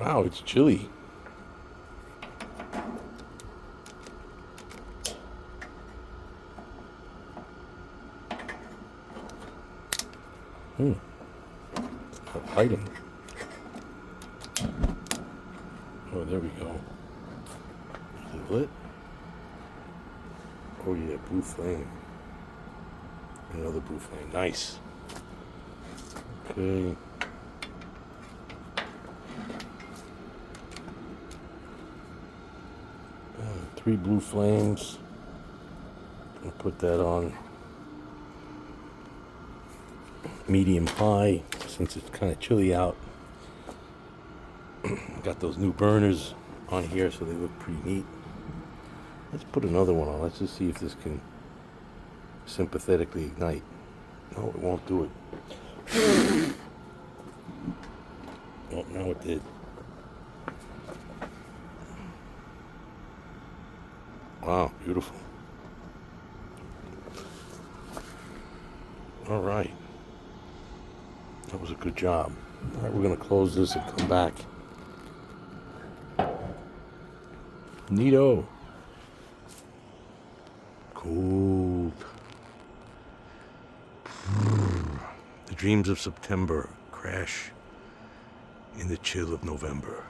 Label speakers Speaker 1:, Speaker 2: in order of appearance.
Speaker 1: Wow, it's chilly. It's not biting. Oh, there we go. Is it lit? Oh yeah, blue flame. Another blue flame. Nice. Okay. 3 blue flames. I'll put that on medium high since it's kind of chilly out. Got those new burners on here, so they look pretty neat. Let's put another one on. Let's just see if this can sympathetically ignite. No, it won't do it. Oh, now it did. Wow, beautiful. All right. That was a good job. All right, we're going to close this and come back. Neato. Cold. The dreams of September crash in the chill of November.